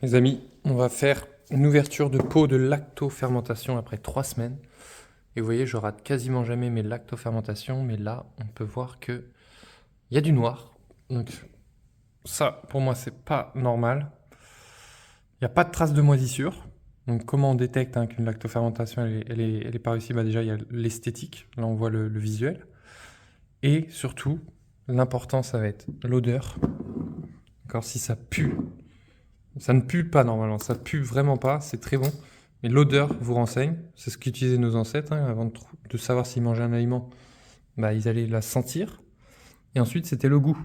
Les amis, on va faire une ouverture de pot de lactofermentation après 3 semaines. Et vous voyez, je rate quasiment jamais mes lactofermentations, mais là, on peut voir que il y a du noir. Donc ça, pour moi, c'est pas normal. Il n'y a pas de trace de moisissure. Donc comment on détecte qu'une lactofermentation, elle est pas réussie? Bah déjà, il y a l'esthétique. Là, on voit le visuel. Et surtout, l'important, ça va être l'odeur. D'accord, si ça pue, ça ne pue pas normalement, ça pue vraiment pas, c'est très bon. Mais l'odeur vous renseigne, c'est ce qu'utilisaient nos ancêtres avant de savoir s'ils mangeaient un aliment. Bah, ils allaient la sentir. Et ensuite, c'était le goût.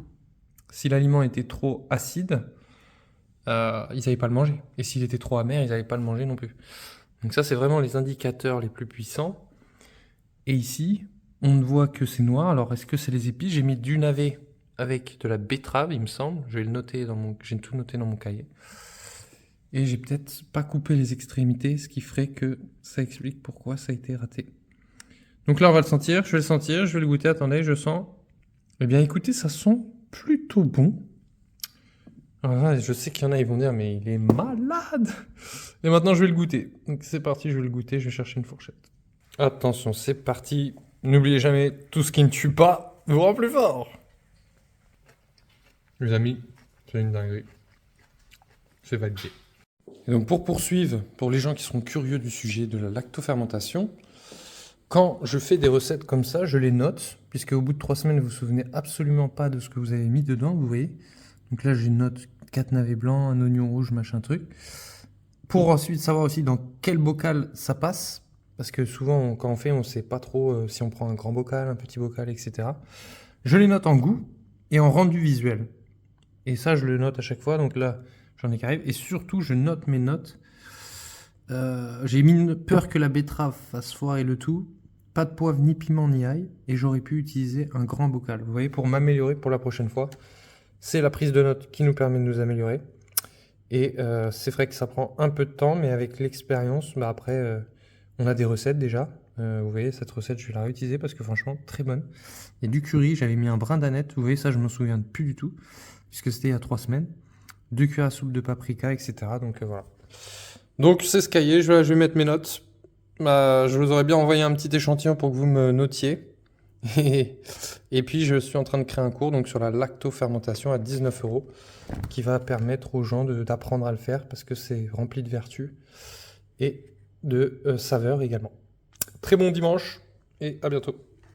Si l'aliment était trop acide, ils n'allaient pas le manger. Et s'il était trop amer, ils n'allaient pas le manger non plus. Donc ça, c'est vraiment les indicateurs les plus puissants. Et ici, on ne voit que c'est noir. Alors, est-ce que c'est les épices? J'ai mis du navet avec de la betterave, il me semble. Je vais le noter j'ai tout noté dans mon cahier. Et j'ai peut-être pas coupé les extrémités, ce qui ferait que ça explique pourquoi ça a été raté. Donc là, on va le sentir. Je vais le sentir, je vais le goûter. Attendez, je sens. Eh bien, écoutez, ça sent plutôt bon. Alors là, je sais qu'il y en a, ils vont dire, mais il est malade. Et maintenant, je vais le goûter. Donc c'est parti, je vais le goûter. Je vais chercher une fourchette. Attention, c'est parti. N'oubliez jamais, tout ce qui ne tue pas vous rend plus fort. Les amis, c'est une dinguerie. C'est validé. Et donc pour poursuivre, pour les gens qui seront curieux du sujet de la lactofermentation, quand je fais des recettes comme ça, je les note, puisque au bout de 3 semaines, vous vous souvenez absolument pas de ce que vous avez mis dedans, vous voyez. Donc là, j'ai une note 4 navets blancs, un oignon rouge, machin truc. Pour ensuite savoir aussi dans quel bocal ça passe, parce que souvent, quand on fait, on ne sait pas trop si on prend un grand bocal, un petit bocal, etc. Je les note en goût et en rendu visuel. Et ça, je le note à chaque fois. Donc là, j'en ai qui arrivent. Et surtout, je note mes notes. J'ai mis peur que la betterave fasse foirer le tout. Pas de poivre, ni piment, ni ail. Et j'aurais pu utiliser un grand bocal. Vous voyez, pour m'améliorer pour la prochaine fois, c'est la prise de notes qui nous permet de nous améliorer. Et c'est vrai que ça prend un peu de temps, mais avec l'expérience, bah après, on a des recettes déjà. Vous voyez, cette recette, je vais la réutiliser parce que franchement, très bonne. Il y a du curry, j'avais mis un brin d'aneth. Vous voyez, ça, je me souviens plus du tout, puisque c'était il y a 3 semaines. 2 cuillères à soupe de paprika, etc. Donc voilà. Donc c'est ce cahier, je vais mettre mes notes. Bah, je vous aurais bien envoyé un petit échantillon pour que vous me notiez. Et puis je suis en train de créer un cours donc, sur la lactofermentation à 19 € qui va permettre aux gens d'apprendre à le faire parce que c'est rempli de vertus et de saveurs également. Très bon dimanche et à bientôt.